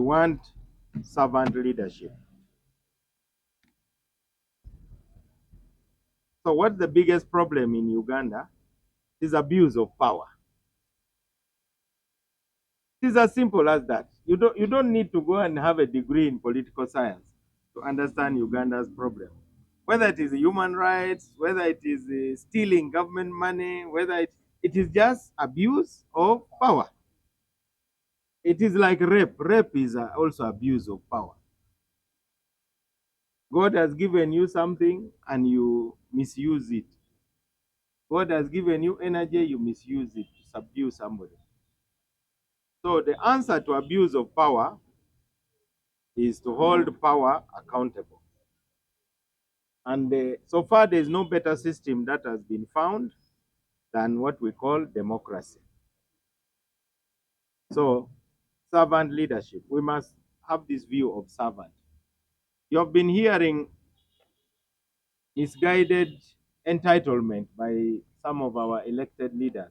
want servant leadership. So what's the biggest problem in Uganda? Is abuse of power. It is as simple as that. You don't need to go and have a degree in political science to understand Uganda's problem. Whether it is human rights, whether it is stealing government money, whether it is just abuse of power. It is like rape. Rape is also abuse of power. God has given you something and you misuse it. God has given you energy, you misuse it to subdue somebody. So the answer to abuse of power is to hold power accountable. And so far, there's no better system that has been found than what we call democracy. So, servant leadership, we must have this view of servant. You have been hearing misguided entitlement by some of our elected leaders.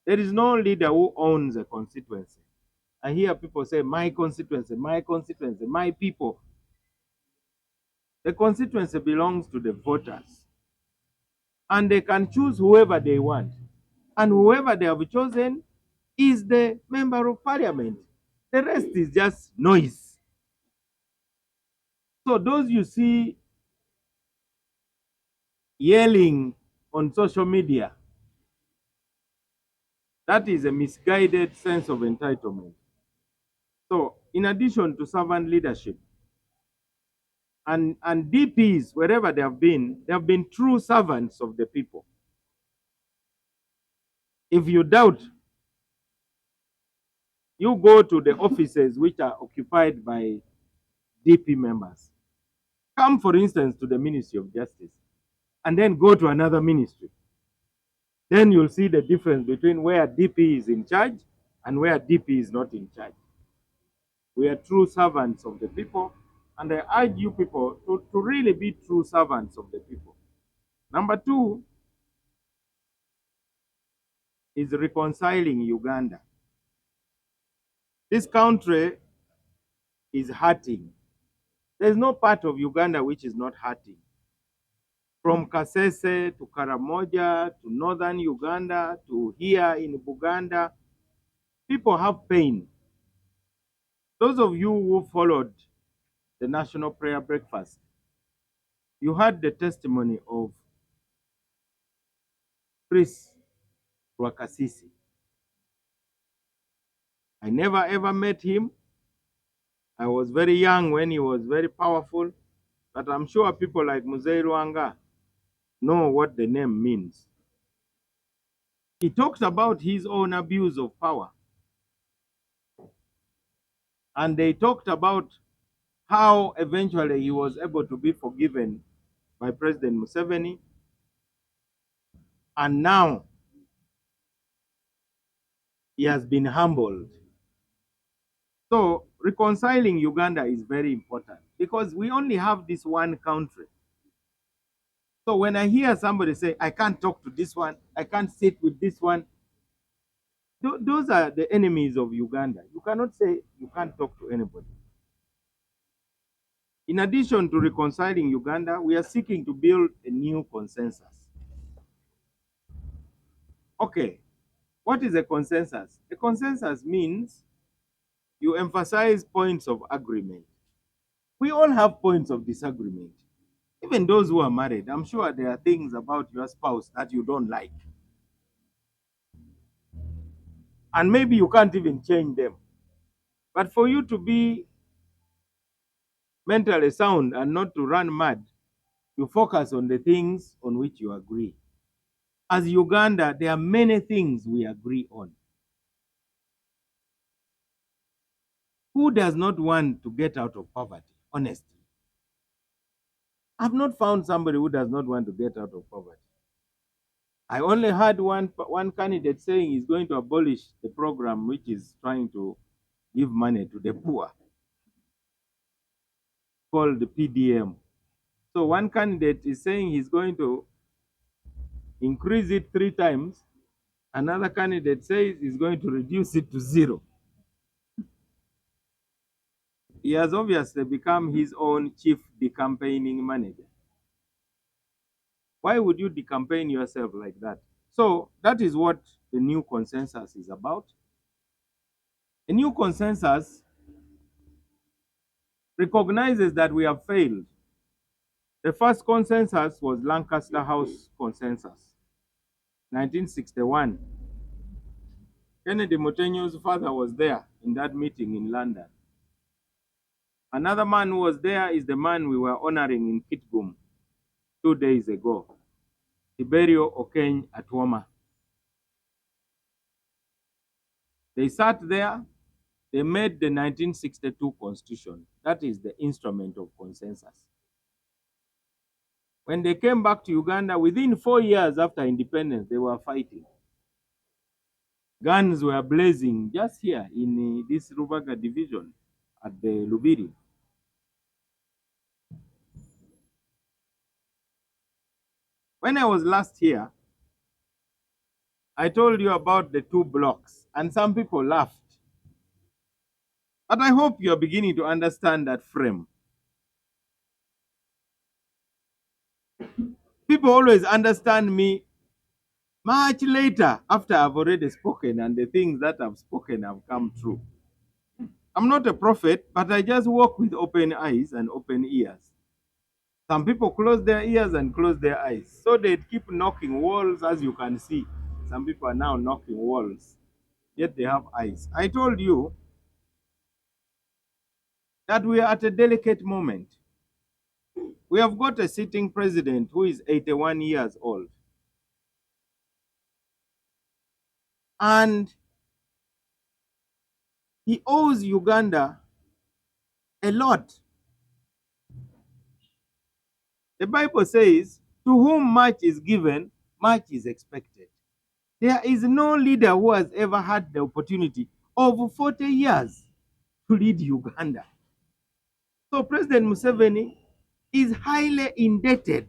There is no leader who owns a constituency. I hear people say, my constituency, my people. The constituency belongs to the voters. And they can choose whoever they want. And whoever they have chosen is the member of parliament. The rest is just noise. So those you see yelling on social media, that is a misguided sense of entitlement. So in addition to servant leadership, and DPs, wherever they have been true servants of the people. If you doubt, you go to the offices which are occupied by DP members. Come, for instance, to the Ministry of Justice, and then go to another ministry. Then you'll see the difference between where DP is in charge and where DP is not in charge. We are true servants of the people, and I urge you people to really be true servants of the people. Number two is reconciling Uganda. This country is hurting. There's no part of Uganda which is not hurting. From Kasese to Karamoja to northern Uganda to here in Buganda, people have pain. Those of you who followed the National Prayer Breakfast, you heard the testimony of Chris Rwakasisi. I never ever met him. I was very young when he was very powerful, but I'm sure people like Muzei Rwanga know what the name means. He talked about his own abuse of power. And they talked about how eventually he was able to be forgiven by President Museveni. And now he has been humbled. So reconciling Uganda is very important because we only have this one country. So when I hear somebody say, I can't talk to this one, I can't sit with this one, those are the enemies of Uganda. You cannot say you can't talk to anybody. In addition to reconciling Uganda, we are seeking to build a new consensus. Okay, what is a consensus? A consensus means you emphasize points of agreement. We all have points of disagreement. Even those who are married, I'm sure there are things about your spouse that you don't like. And maybe you can't even change them. But for you to be mentally sound and not to run mad, you focus on the things on which you agree. As Uganda, there are many things we agree on. Who does not want to get out of poverty, honestly? I've not found somebody who does not want to get out of poverty. I only heard one candidate saying he's going to abolish the program which is trying to give money to the poor, called the PDM. So one candidate is saying he's going to increase it 3 times. Another candidate says he's going to reduce it to 0. He has obviously become his own chief decampaigning manager. Why would you decampaign yourself like that? So that is what the new consensus is about. A new consensus recognizes that we have failed. The first consensus was Lancaster House Consensus, 1961. Kennedy Motenyo's father was there in that meeting in London. Another man who was there is the man we were honoring in Kitgum 2 days ago, Tiberio Okeny Atwoma. They sat there, they made the 1962 Constitution. That is the instrument of consensus. When they came back to Uganda, within 4 years after independence, they were fighting. Guns were blazing just here in this Rubaga division at the Lubiri. When I was last here, I told you about the 2 blocks, and some people laughed. But I hope you are beginning to understand that frame. People always understand me much later after I've already spoken and the things that I've spoken have come true. I'm not a prophet, but I just walk with open eyes and open ears. Some people close their ears and close their eyes. So they keep knocking walls, as you can see. Some people are now knocking walls, yet they have eyes. I told you that we are at a delicate moment. We have got a sitting president who is 81 years old. And he owes Uganda a lot. The Bible says, to whom much is given, much is expected. There is no leader who has ever had the opportunity of 40 years to lead Uganda. So President Museveni is highly indebted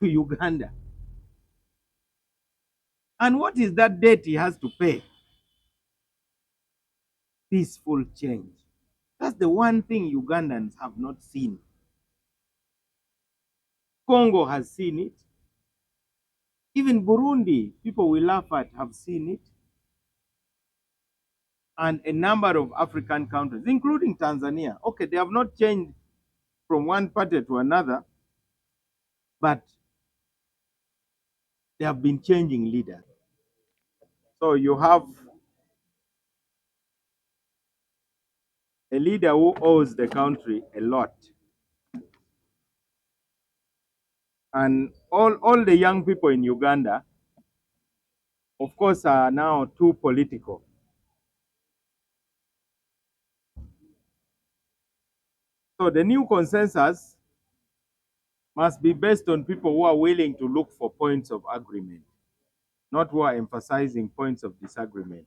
to Uganda. And what is that debt he has to pay? Peaceful change. That's the one thing Ugandans have not seen. Congo has seen it. Even Burundi, people we laugh at, have seen it. And a number of African countries, including Tanzania. Okay, they have not changed from one party to another, but they have been changing leaders. So you have a leader who owes the country a lot. And all the young people in Uganda, of course, are now too political. So the new consensus must be based on people who are willing to look for points of agreement, not who are emphasizing points of disagreement.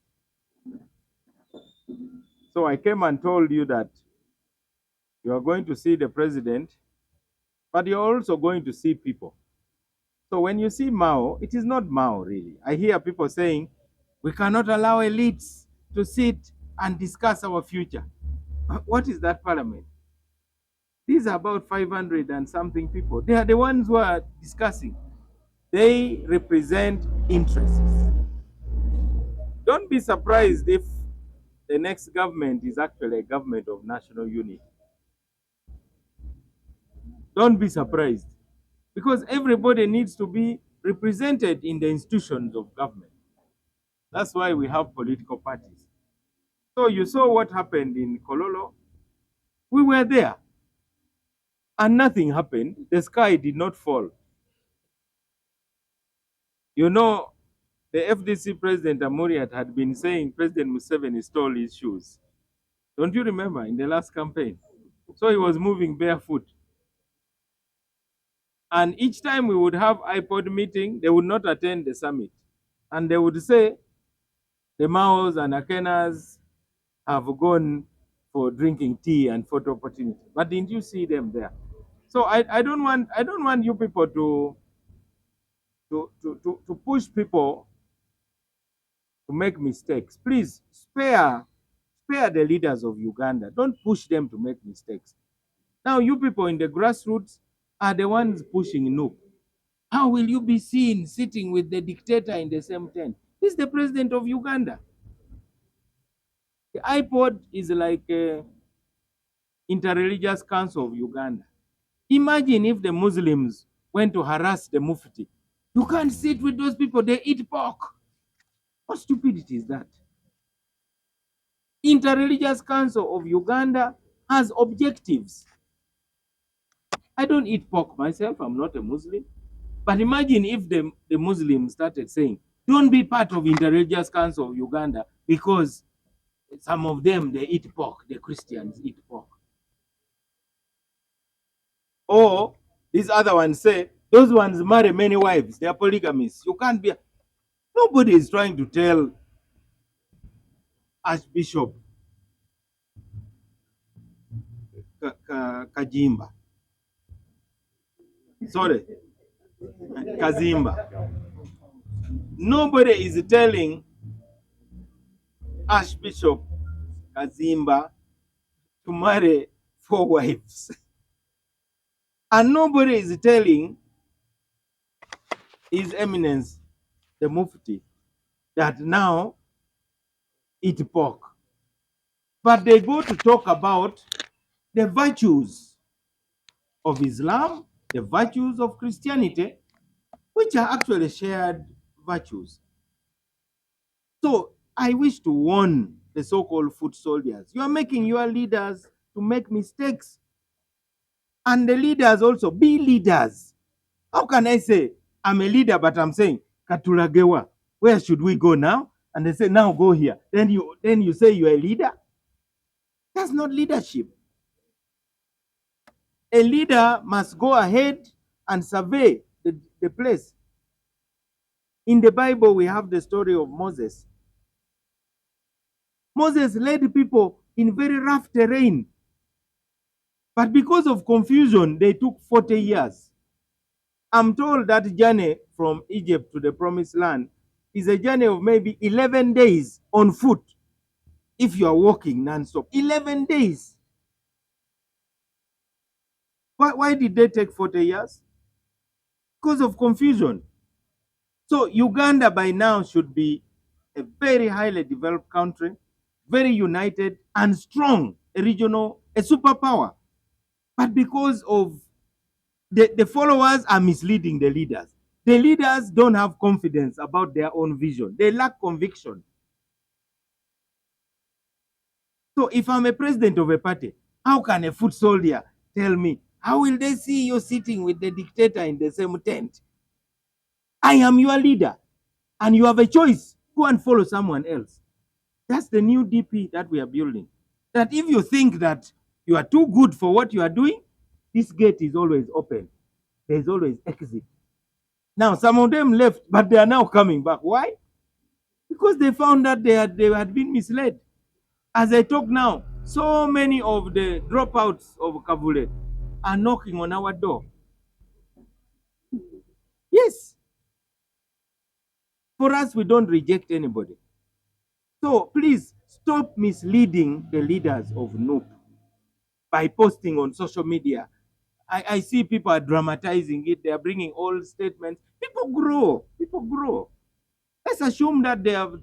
So I came and told you that you are going to see the president, but you're also going to see people. So when you see Mao, it is not Mao really. I hear people saying, we cannot allow elites to sit and discuss our future. What is that parliament? These are about 500 and something people. They are the ones who are discussing. They represent interests. Don't be surprised if the next government is actually a government of national unity. Don't be surprised, because everybody needs to be represented in the institutions of government. That's why we have political parties. So you saw what happened in Kololo. We were there, and nothing happened. The sky did not fall. You know, the FDC president Amuriat had been saying President Museveni stole his shoes. Don't you remember in the last campaign? So he was moving barefoot. And each time we would have IPOD meeting, they would not attend the summit. And they would say, the Maos and Akenas have gone for drinking tea and photo opportunity. But didn't you see them there? So I don't want you people to push people to make mistakes. Please spare spare the leaders of Uganda. Don't push them to make mistakes. Now, you people in the grassroots are the ones pushing NUP. How will you be seen sitting with the dictator in the same tent? He's the president of Uganda. The IPOD is like a Interreligious Council of Uganda. Imagine if the Muslims went to harass the Mufti. You can't sit with those people, they eat pork. What stupidity is that? Interreligious Council of Uganda has objectives. I don't eat pork myself, I'm not a Muslim. But imagine if the Muslims started saying, don't be part of Interreligious Council of Uganda because some of them, they eat pork, the Christians eat pork. Or these other ones say, those ones marry many wives, they are polygamists. You can't be. Nobody is trying to tell Archbishop Kajimba. Sorry, Kazimba. Nobody is telling Archbishop Kazimba to marry 4 wives. And nobody is telling His Eminence, the Mufti, that now eat pork. But they go to talk about the virtues of Islam, the virtues of Christianity, which are actually shared virtues. So I wish to warn the so-called foot soldiers. You are making your leaders to make mistakes. And the leaders also, be leaders. How can I say, I'm a leader, but I'm saying, Katulagewa, where should we go now? And they say, now go here. Then you say you're a leader? That's not leadership. A leader must go ahead and survey the place. In the Bible, we have the story of Moses. Moses led people in very rough terrain. But because of confusion, they took 40 years. I'm told that journey from Egypt to the promised land is a journey of maybe 11 days on foot if you are walking non-stop. 11 days. Why did they take 40 years? Because of confusion. So Uganda by now should be a very highly developed country, very united and strong, a regional, a superpower. But because of the followers are misleading the leaders. The leaders don't have confidence about their own vision. They lack conviction. So if I'm a president of a party, how can a foot soldier tell me, how will they see you sitting with the dictator in the same tent? I am your leader, and you have a choice. Go and follow someone else. That's the new DP that we are building. That if you think that you are too good for what you are doing, this gate is always open. There is always exit. Now, some of them left, but they are now coming back. Why? Because they found that they had been misled. As I talk now, so many of the dropouts of Kavule are knocking on our door. Yes. For us, we don't reject anybody. So please stop misleading the leaders of NUP by posting on social media. I see people are dramatizing it. They are bringing old statements. People grow. People grow. Let's assume that they have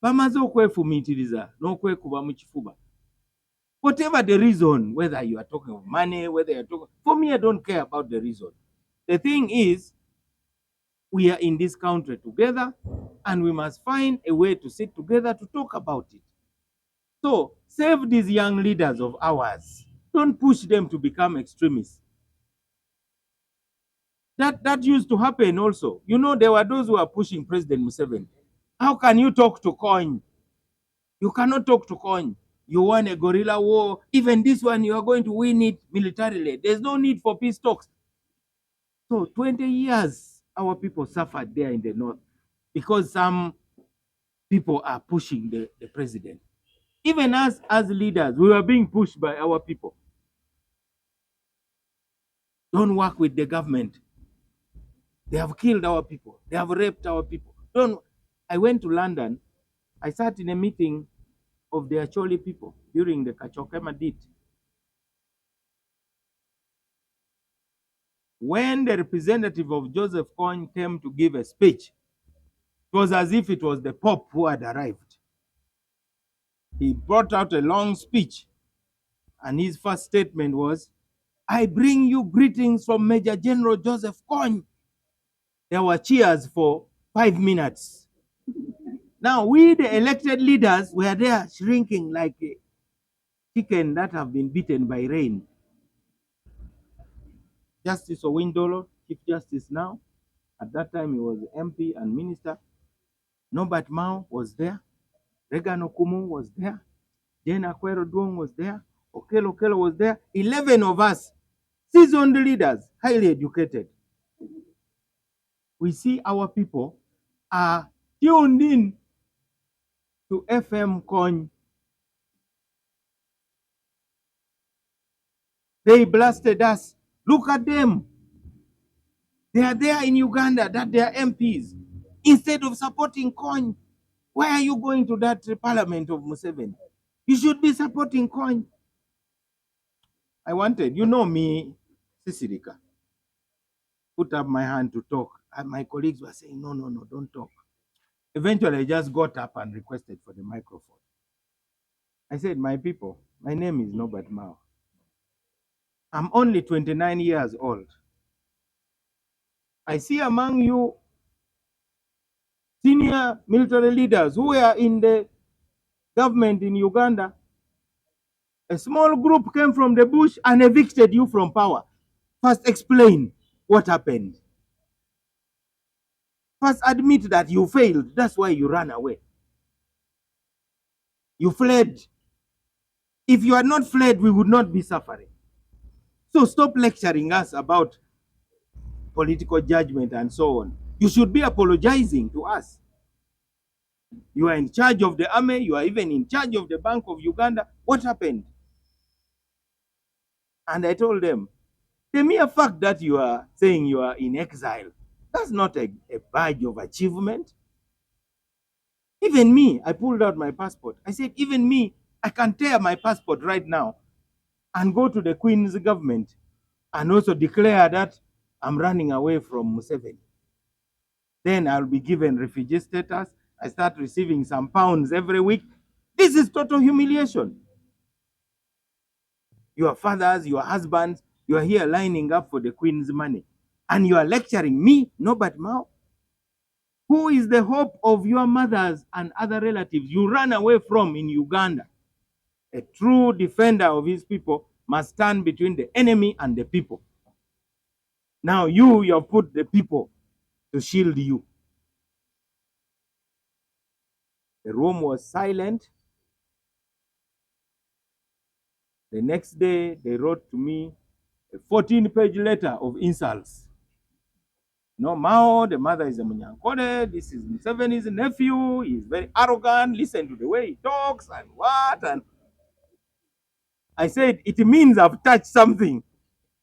bamaze okwefumitiriza n'okwekuba mu kifuba. Whatever the reason, whether you are talking of money, whether you're talking, for me, I don't care about the reason. The thing is, we are in this country together, and we must find a way to sit together to talk about it. So save these young leaders of ours. Don't push them to become extremists. That used to happen also. You know, there were those who are pushing President Museveni. How can you talk to coin? You cannot talk to coin. You won a guerrilla war. Even this one, you are going to win it militarily. There's no need for peace talks. So 20 years, our people suffered there in the north because some people are pushing the president. Even us as leaders, we were being pushed by our people. Don't work with the government. They have killed our people. They have raped our people. Don't. I went to London. I sat in a meeting of the Acholi people during the Kachokema deed. When the representative of Joseph Kony came to give a speech, it was as if it was the Pope who had arrived. He brought out a long speech, and his first statement was, "I bring you greetings from Major General Joseph Kony." There were cheers for 5 minutes. Now, we, the elected leaders, were there shrinking like a chicken that have been beaten by rain. Justice Owindolo, Chief Justice now, at that time he was MP and Minister. Norbert Mao was there. Regan Okumu was there. Jane Akwero Duong was there. Okello Okello was there. 11 of us, seasoned leaders, highly educated. We see our people are tuned in to FM Kony. They blasted us. Look at them. They are there in Uganda, that they are MPs. Instead of supporting Kony, why are you going to that parliament of Museveni? You should be supporting Kony. I wanted, you know me, Sisirika, put up my hand to talk. And my colleagues were saying, no, don't talk. Eventually, I just got up and requested for the microphone. I said, my people, my name is Norbert Mao. I'm only 29 years old. I see among you senior military leaders who were in the government in Uganda. A small group came from the bush and evicted you from power. First, explain what happened. First, admit that you failed. That's why you ran away. You fled. If you had not fled, we would not be suffering. So stop lecturing us about political judgment and so on. You should be apologizing to us. You are in charge of the army. You are even in charge of the Bank of Uganda. What happened? And I told them, the mere fact that you are saying you are in exile, that's not a badge of achievement. Even me, I pulled out my passport. I said, even me, I can tear my passport right now and go to the Queen's government and also declare that I'm running away from Museveni. Then I'll be given refugee status. I start receiving some pounds every week. This is total humiliation. Your fathers, your husbands, you are here lining up for the Queen's money. And you are lecturing me, Norbert Mao, who is the hope of your mothers and other relatives you ran away from in Uganda. A true defender of his people must stand between the enemy and the people. Now you have put the people to shield you. The room was silent. The next day, they wrote to me a 14-page letter of insults. No, Mao, the mother is a Munyankole, this is Museveni's nephew, he's very arrogant, listen to the way he talks and what. And I said, it means I've touched something.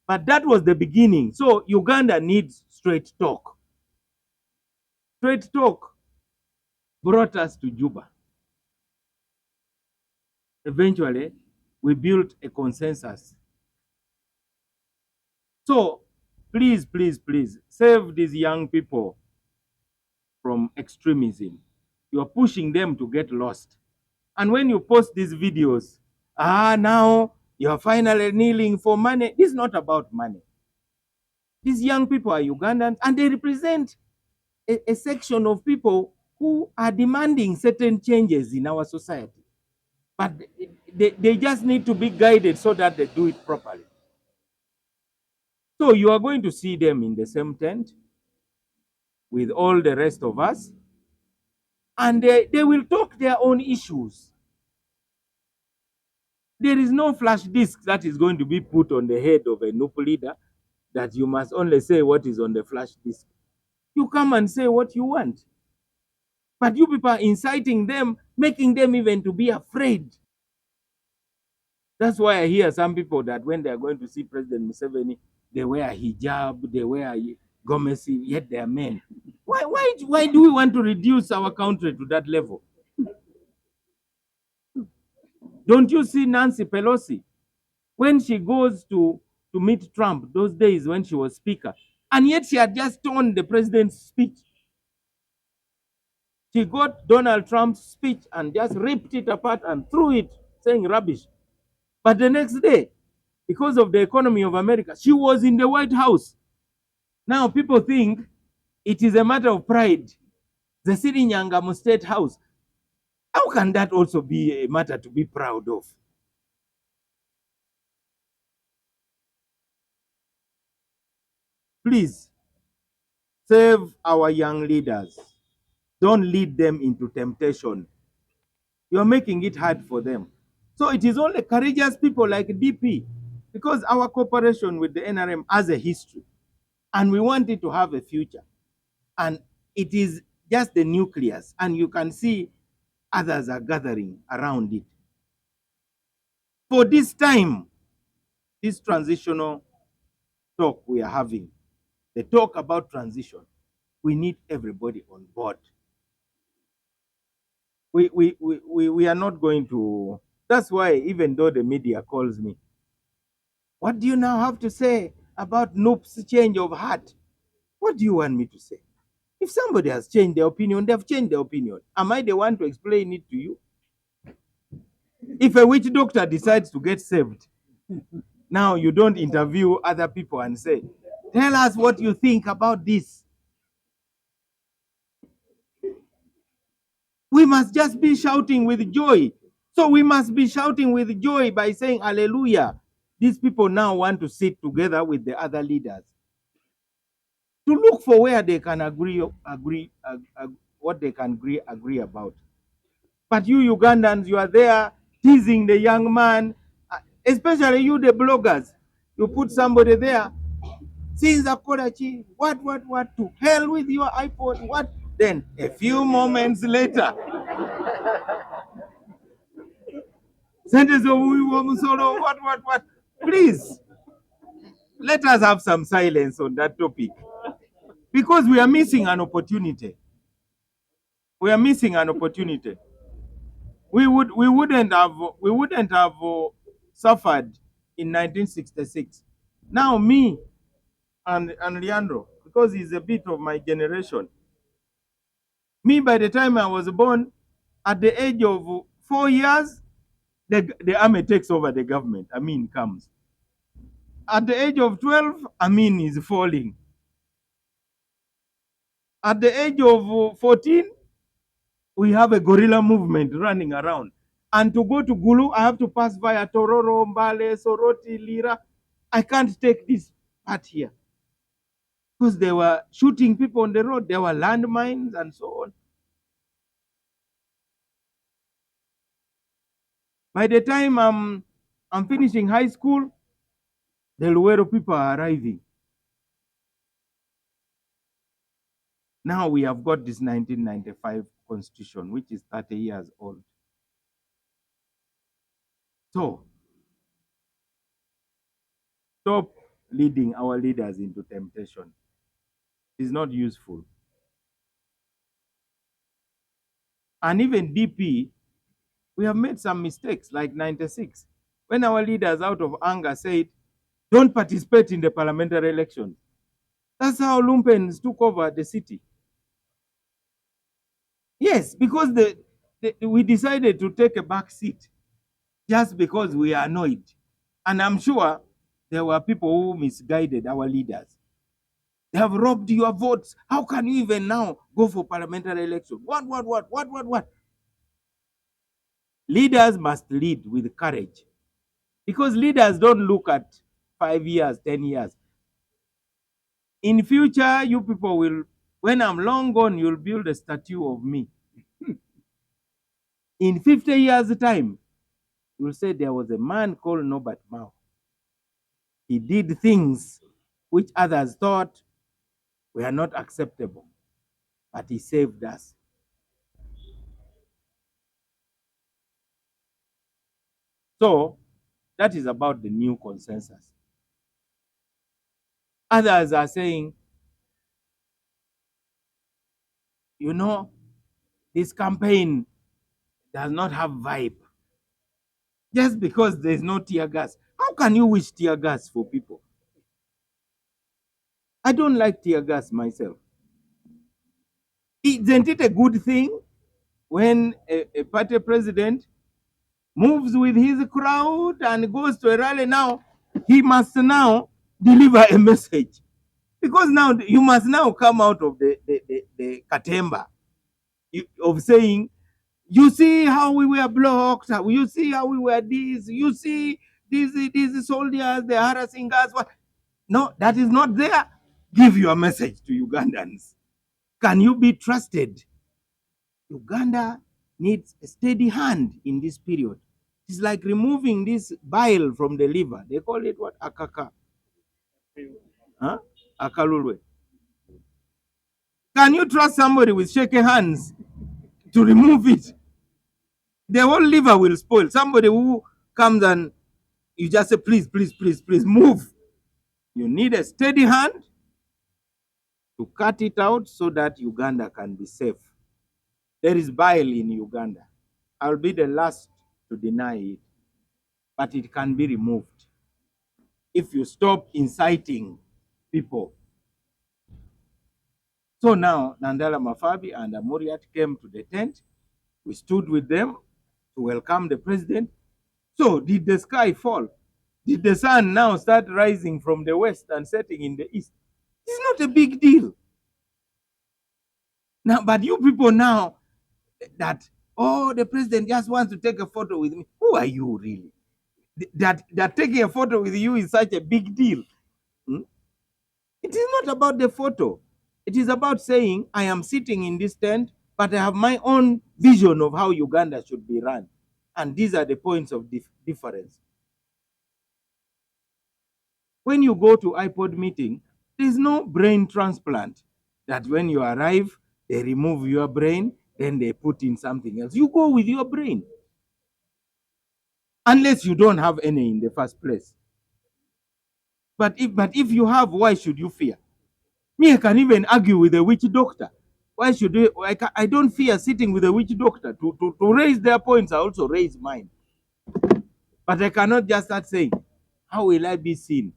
But that was the beginning. So Uganda needs straight talk. Straight talk brought us to Juba. Eventually, we built a consensus. So please, save these young people from extremism. You are pushing them to get lost. And when you post these videos, now you're finally kneeling for money. This is not about money. These young people are Ugandans, and they represent a section of people who are demanding certain changes in our society. But they just need to be guided so that they do it properly. So you are going to see them in the same tent with all the rest of us, and they will talk their own issues. There is no flash disk that is going to be put on the head of a NUP leader that you must only say what is on the flash disk. You come and say what you want. But you people are inciting them, making them even to be afraid. That's why I hear some people that when they are going to see President Museveni, they wear hijab, they wear gomesi, yet they are men. Why do we want to reduce our country to that level? Don't you see Nancy Pelosi when she goes to meet Trump, those days when she was speaker, and yet she had just torn the president's speech. She got Donald Trump's speech and just ripped it apart and threw it, saying rubbish. But the next day, because of the economy of America, she was in the White House. Now people think it is a matter of pride. The sitting Yangamu State House. How can that also be a matter to be proud of? Please, save our young leaders. Don't lead them into temptation. You're making it hard for them. So it is only courageous people like DP, because our cooperation with the NRM has a history, and we want it to have a future. And it is just the nucleus, and you can see others are gathering around it. For this time, this transitional talk we are having, the talk about transition, we need everybody on board. We are not going to, that's why even though the media calls me, what do you now have to say about NUP's change of heart? What do you want me to say? If somebody has changed their opinion, they've changed their opinion. Am I the one to explain it to you? If a witch doctor decides to get saved, now you don't interview other people and say, tell us what you think about this. We must just be shouting with joy. So we must be shouting with joy by saying, hallelujah. These people now want to sit together with the other leaders to look for where they can what they can agree about. But you Ugandans, you are there teasing the young man, especially you, the bloggers. You put somebody there, since Akorachi, what, to hell with your iPod, what? Then a few moments later, sentence of what? Please, let us have some silence on that topic, because we are missing an opportunity. We are missing an opportunity. We wouldn't have suffered in 1966. Now me and Leandro, because he's a bit of my generation. Me, by the time I was born, at the age of 4 years, the army takes over the government. Amin comes. At the age of 12, Amin is falling. At the age of 14, we have a guerrilla movement running around. And to go to Gulu, I have to pass via Tororo, Mbale, Soroti, Lira. I can't take this part here, because they were shooting people on the road. There were landmines and so on. By the time I'm finishing high school, the Luero people are arriving. Now we have got this 1995 constitution, which is 30 years old. So stop leading our leaders into temptation. It is not useful. And even DP, we have made some mistakes, like 96, when our leaders, out of anger, said, don't participate in the parliamentary elections. That's how Lumpens took over the city. Yes, because we decided to take a back seat just because we are annoyed. And I'm sure there were people who misguided our leaders. They have robbed your votes. How can you even now go for parliamentary election? What? Leaders must lead with courage, because leaders don't look at 5 years, 10 years. In future, you people will, when I'm long gone, you'll build a statue of me. In 50 years' time, you'll say there was a man called Norbert Mao. He did things which others thought were not acceptable, but he saved us. So that is about the new consensus. Others are saying, you know, this campaign does not have vibe. just because there's no tear gas. How can you wish tear gas for people? I don't like tear gas myself. Isn't it a good thing when a party president moves with his crowd and goes to a rally? Now he must now deliver a message, because now you must now come out of the katemba of saying, you see how we were blocked, you see how we were this, you see these soldiers, they're harassing us. No, that is not there. Give your message to Ugandans. Can you be trusted? Uganda needs a steady hand in this period. It's like removing this bile from the liver. They call it what? Akaka. Huh? Akalulwe. Can you trust somebody with shaky hands to remove it? The whole liver will spoil. Somebody who comes and you just say, please, please, please, please move. You need a steady hand to cut it out so that Uganda can be safe. There is bile in Uganda. I'll be the last to deny it, but it can be removed if you stop inciting people. So now Nandala Mafabi and Amuriat came to the tent. We stood with them to welcome the president. So did the sky fall? Did the sun now start rising from the west and setting in the east? It's not a big deal. Now, but you people now that, oh, the president just wants to take a photo with me. Who are you really? That taking a photo with you is such a big deal. Hmm? It is not about the photo. It is about saying, I am sitting in this tent, but I have my own vision of how Uganda should be run. And these are the points of difference. When you go to IPOD meeting, there's no brain transplant that when you arrive, they remove your brain, then they put in something else. You go with your brain. Unless you don't have any in the first place. But if you have, why should you fear? Me, I can even argue with a witch doctor. Why should you? I don't fear sitting with a witch doctor. To raise their points, I also raise mine. But I cannot just start saying, how will I be seen?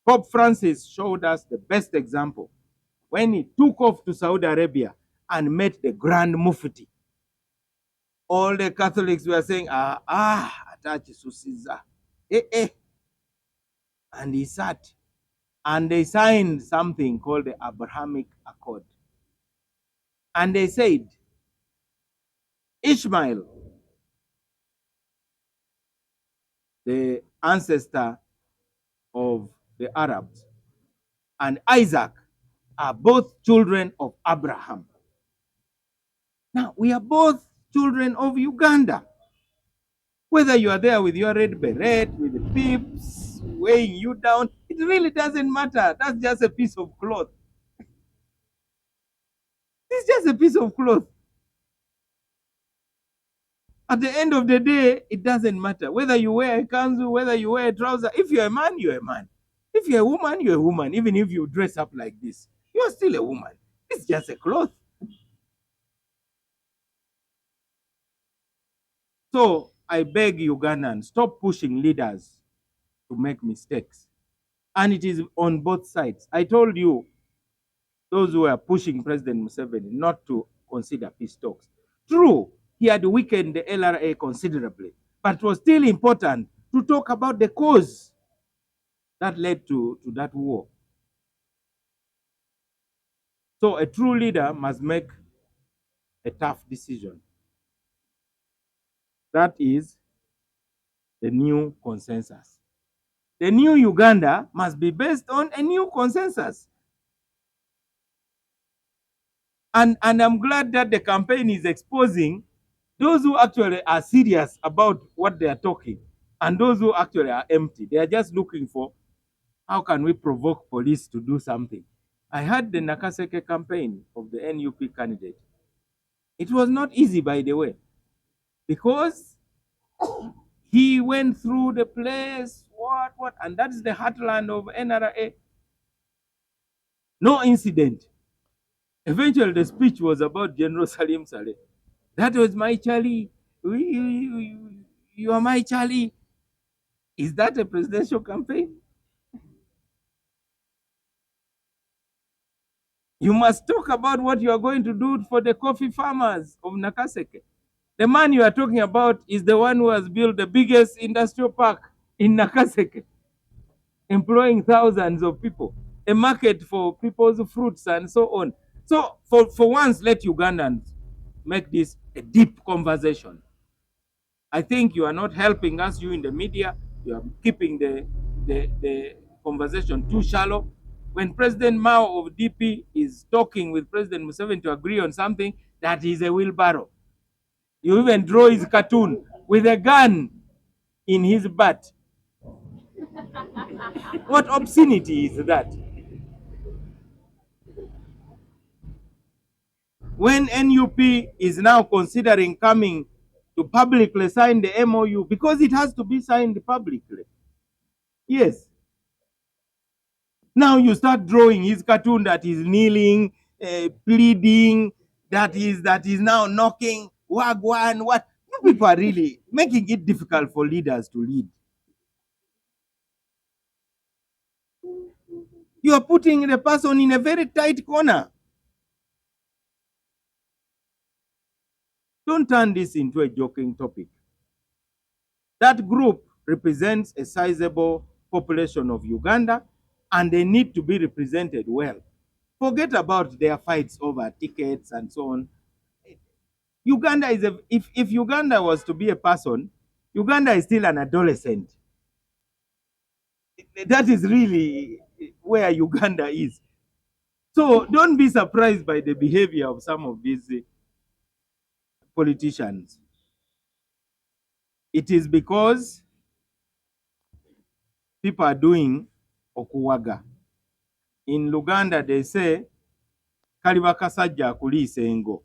Pope Francis showed us the best example when he took off to Saudi Arabia and met the Grand Mufti. All the Catholics were saying, Atachi Susiza. And he sat and they signed something called the Abrahamic Accord. And they said, Ishmael, the ancestor of the Arabs, and Isaac are both children of Abraham. Now, we are both children of Uganda. Whether you are there with your red beret, with the pips weighing you down, it really doesn't matter. That's just a piece of cloth. It's just a piece of cloth. At the end of the day, it doesn't matter. Whether you wear a kanzu, whether you wear a trouser. If you're a man, you're a man. If you're a woman, you're a woman. Even if you dress up like this, you're still a woman. It's just a cloth. So I beg Ugandans, stop pushing leaders to make mistakes. And it is on both sides. I told you, those who are pushing President Museveni not to consider peace talks. True, he had weakened the LRA considerably, but it was still important to talk about the cause that led to that war. So a true leader must make a tough decision. That is the new consensus. The new Uganda must be based on a new consensus. And I'm glad that the campaign is exposing those who actually are serious about what they are talking and those who actually are empty. They are just looking for, how can we provoke police to do something? I had the Nakaseke campaign of the NUP candidate. It was not easy, by the way, because he went through the place, and that's the heartland of NRA. No incident. Eventually, the speech was about General Salim Saleh. That was my Charlie. You are my Charlie. Is that a presidential campaign? You must talk about what you are going to do for the coffee farmers of Nakaseke. The man you are talking about is the one who has built the biggest industrial park in Nakaseke, employing thousands of people, a market for people's fruits and so on. So for once, let Ugandans make this a deep conversation. I think you are not helping us, you in the media. You are keeping the conversation too shallow. When President Mao of DP is talking with President Museveni to agree on something, that is a wheelbarrow. You even draw his cartoon with a gun in his butt. What obscenity is that? When NUP is now considering coming to publicly sign the MOU, because it has to be signed publicly. Yes. Now you start drawing his cartoon that is kneeling, pleading, that is now knocking, wagwan, what? You people are really making it difficult for leaders to lead. You are putting the person in a very tight corner. Don't turn this into a joking topic. That group represents a sizable population of Uganda, and they need to be represented well. Forget about their fights over tickets and so on. Uganda is if Uganda was to be a person, Uganda is still an adolescent. That is really where Uganda is. So don't be surprised by the behavior of some of these politicians. It is because people are doing okuwaga. In Luganda, they say, kaliba kasajja akuliisa engo.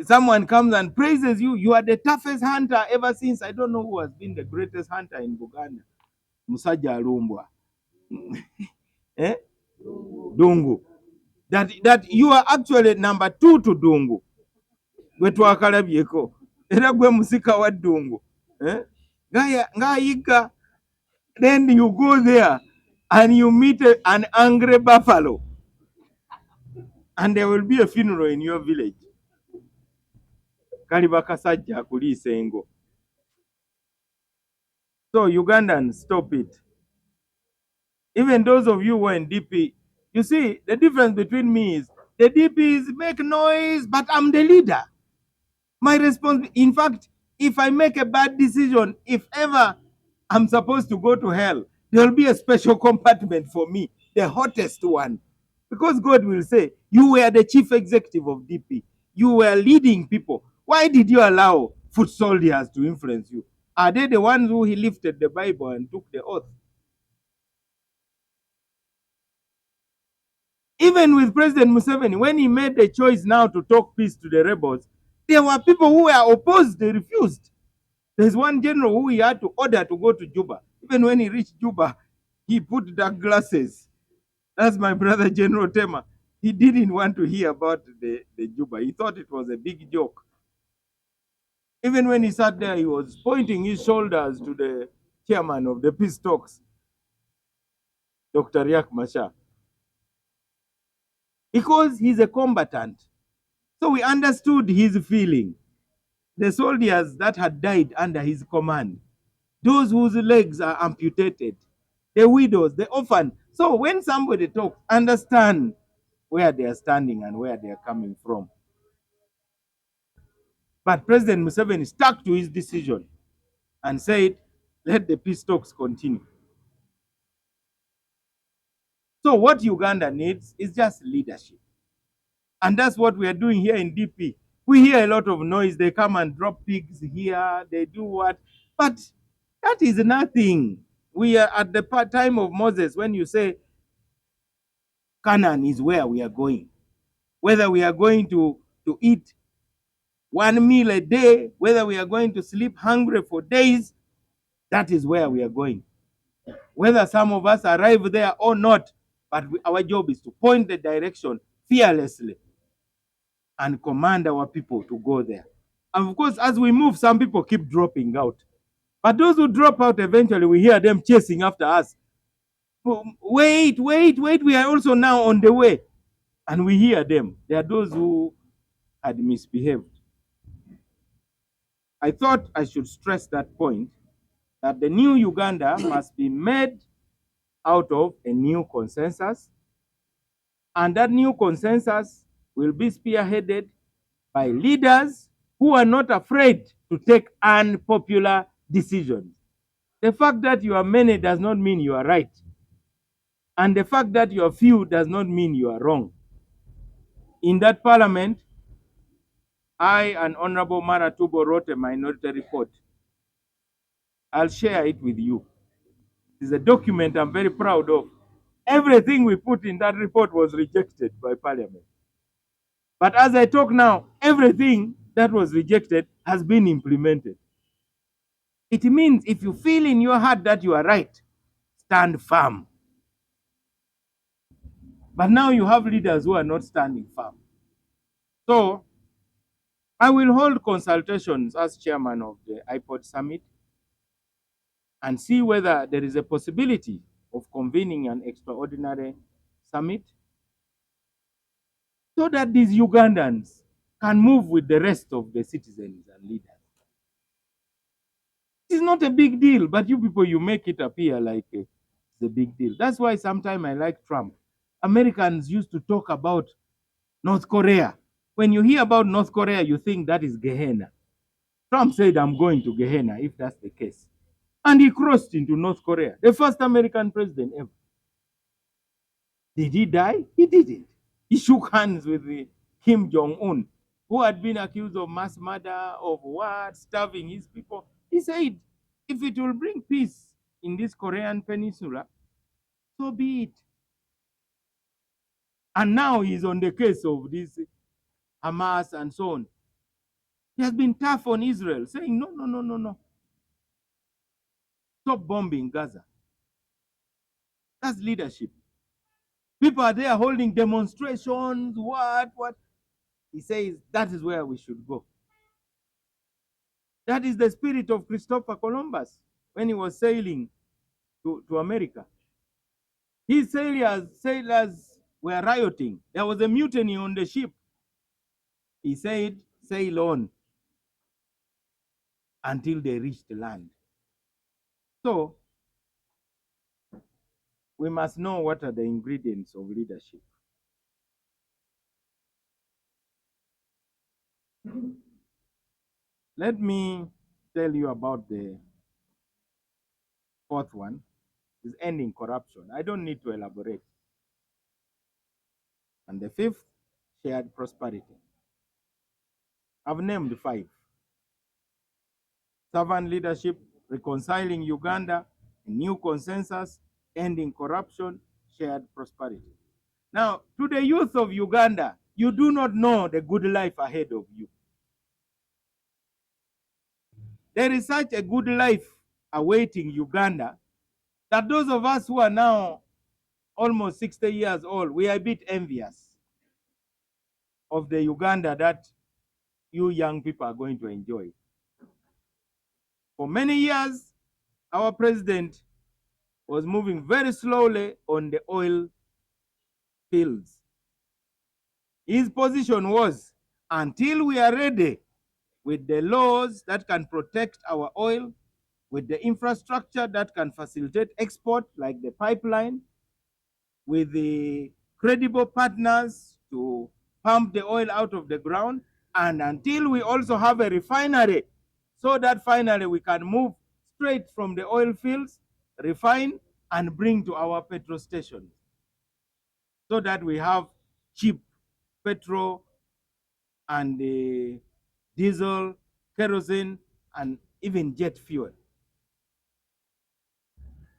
Someone comes and praises you. You are the toughest hunter ever since. I don't know who has been the greatest hunter in Uganda. Musajja alumbwa. Eh? Dungu. That you are actually number 2 to Dungu. Gwe twakalabyeko. Era gwe musika wa Dungu. Eh? Ngayika. Then you go there and you meet an angry buffalo. And there will be a funeral in your village. Kaliba kasajja akuliisa engo. So Ugandans, stop it. Even those of you who are in DP, you see, the difference between me is the DPs make noise, but I'm the leader. My response, in fact, if I make a bad decision, if ever I'm supposed to go to hell, there will be a special compartment for me, the hottest one. Because God will say, you were the chief executive of DP. You were leading people. Why did you allow foot soldiers to influence you? Are they the ones who he lifted the Bible and took the oath? Even with President Museveni, when he made the choice now to talk peace to the rebels, there were people who were opposed, they refused. There's one general who he had to order to go to Juba. Even when he reached Juba, he put dark glasses. That's my brother, General Tema. He didn't want to hear about the Juba. He thought it was a big joke. Even when he sat there, he was pointing his shoulders to the chairman of the peace talks, Dr. Riek Machar, because he's a combatant. So we understood his feeling. The soldiers that had died under his command, those whose legs are amputated, the widows, the orphan. So when somebody talks, understand where they are standing and where they are coming from. But President Museveni stuck to his decision and said, let the peace talks continue. So what Uganda needs is just leadership. And that's what we are doing here in DP. We hear a lot of noise. They come and drop pigs here. They do what? But that is nothing. We are at the time of Moses when you say Canaan is where we are going. Whether we are going to eat one meal a day, whether we are going to sleep hungry for days, that is where we are going. Whether some of us arrive there or not, but our job is to point the direction fearlessly. and command our people to go there. And of course, as we move, some people keep dropping out. But those who drop out, eventually we hear them chasing after us. Wait, wait, wait, we are also now on the way. And we hear them. There are those who had misbehaved. I thought I should stress that point, that the new Uganda must be made out of a new consensus, and that new consensus will be spearheaded by leaders who are not afraid to take unpopular decisions. The fact that you are many does not mean you are right. And the fact that you are few does not mean you are wrong. In that parliament, I and Honorable Mara Tubo wrote a minority report. I'll share it with you. It's a document I'm very proud of. Everything we put in that report was rejected by parliament. But as I talk now, everything that was rejected has been implemented. It means if you feel in your heart that you are right, stand firm. But now you have leaders who are not standing firm. So I will hold consultations as chairman of the IPOD summit and see whether there is a possibility of convening an extraordinary summit so that these Ugandans can move with the rest of the citizens and leaders. It's not a big deal, but you people, you make it appear like it's a big deal. That's why sometimes I like Trump. Americans used to talk about North Korea. When you hear about North Korea, you think that is Gehenna. Trump said, I'm going to Gehenna if that's the case. And he crossed into North Korea, the first American president ever. Did he die? He didn't. He shook hands with Kim Jong-un, who had been accused of mass murder, of what, starving his people. He said, if it will bring peace in this Korean peninsula, so be it. And now he's on the case of this Hamas and so on. He has been tough on Israel, saying, no, no, no, no, no. Stop bombing Gaza. That's leadership. People are there holding demonstrations, what? He says that is where we should go. That is the spirit of Christopher Columbus when he was sailing to America. His sailors were rioting. There was a mutiny on the ship. He said, sail on until they reached land. So, we must know what are the ingredients of leadership. Let me tell you about the fourth one, is ending corruption. I don't need to elaborate. And the fifth, shared prosperity. I've named 5. Servant leadership, reconciling Uganda, a new consensus, ending corruption, shared prosperity. Now, to the youth of Uganda, you do not know the good life ahead of you. There is such a good life awaiting Uganda that those of us who are now almost 60 years old, we are a bit envious of the Uganda that you young people are going to enjoy. For many years, our president was moving very slowly on the oil fields. His position was, until we are ready with the laws that can protect our oil, with the infrastructure that can facilitate export, like the pipeline, with the credible partners to pump the oil out of the ground, and until we also have a refinery, so that finally we can move straight from the oil fields, refine, and bring to our petrol stations, so that we have cheap petrol and diesel, kerosene, and even jet fuel.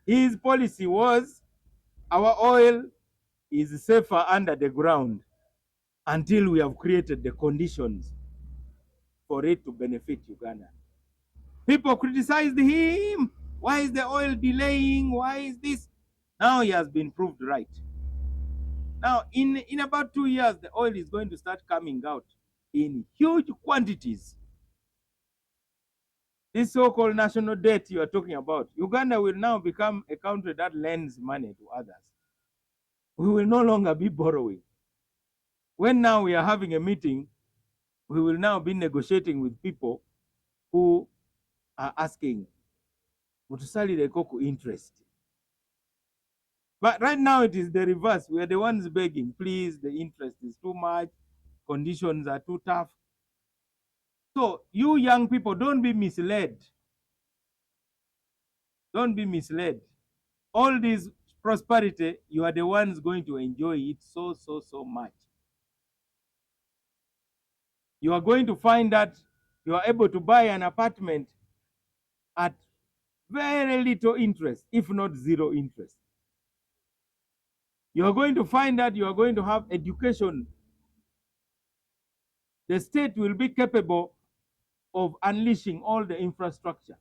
His policy was, our oil is safer under the ground until we have created the conditions for it to benefit Uganda. People criticized him. Why is the oil delaying? Why is this? Now he has been proved right. Now, in about 2 years, the oil is going to start coming out. in huge quantities. This so-called national debt you are talking about, Uganda will now become a country that lends money to others. We will no longer be borrowing. When now we are having a meeting, we will now be negotiating with people who are asking, mutusalire ku interest. But right now it is the reverse. We are the ones begging, please, the interest is too much, conditions are too tough. So you young people, don't be misled. Don't be misled. All this prosperity, you are the ones going to enjoy it so much. You are going to find that you are able to buy an apartment at very little interest, if not zero interest. You are going to find that you are going to have education. The state will be capable of unleashing all the infrastructure.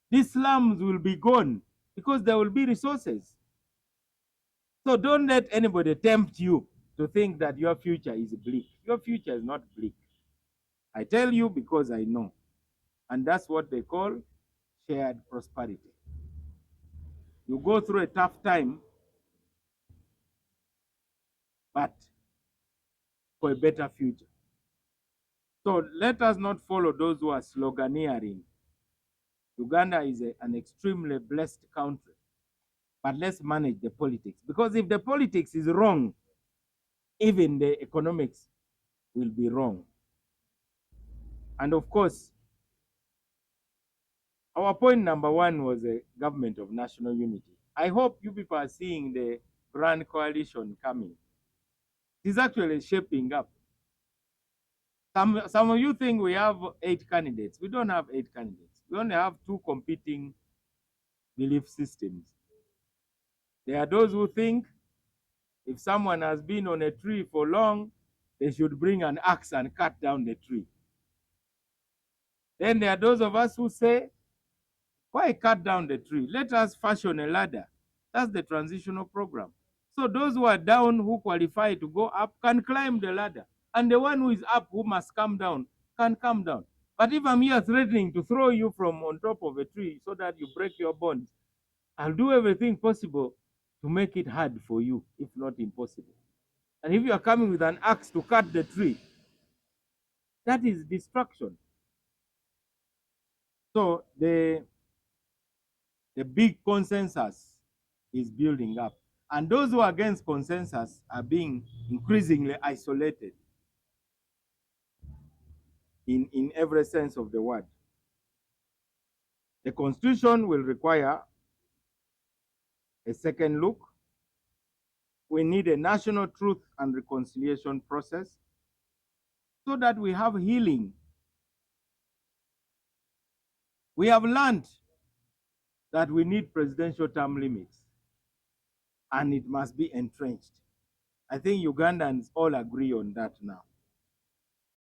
These slums will be gone because there will be resources. So don't let anybody tempt you to think that your future is bleak. Your future is not bleak. I tell you because I know. And that's what they call shared prosperity. You go through a tough time, but for a better future. So let us not follow those who are sloganeering. Uganda is an extremely blessed country, but let's manage the politics. Because if the politics is wrong, even the economics will be wrong. And of course, our point number one was a government of national unity. I hope you people are seeing the grand coalition coming. It is actually shaping up. Some of you think we have 8 candidates. We don't have 8 candidates. We only have 2 competing belief systems. There are those who think if someone has been on a tree for long, they should bring an axe and cut down the tree. Then there are those of us who say, why cut down the tree? Let us fashion a ladder. That's the transitional program. So those who are down, who qualify to go up, can climb the ladder. And the one who is up, who must come down, can come down. But if I'm here threatening to throw you from on top of a tree so that you break your bones, I'll do everything possible to make it hard for you, if not impossible. And if you are coming with an axe to cut the tree, that is destruction. So the big consensus is building up. And those who are against consensus are being increasingly isolated in every sense of the word. The Constitution will require a second look. We need a national truth and reconciliation process so that we have healing. We have learned that we need presidential term limits, and it must be entrenched. I think Ugandans all agree on that now.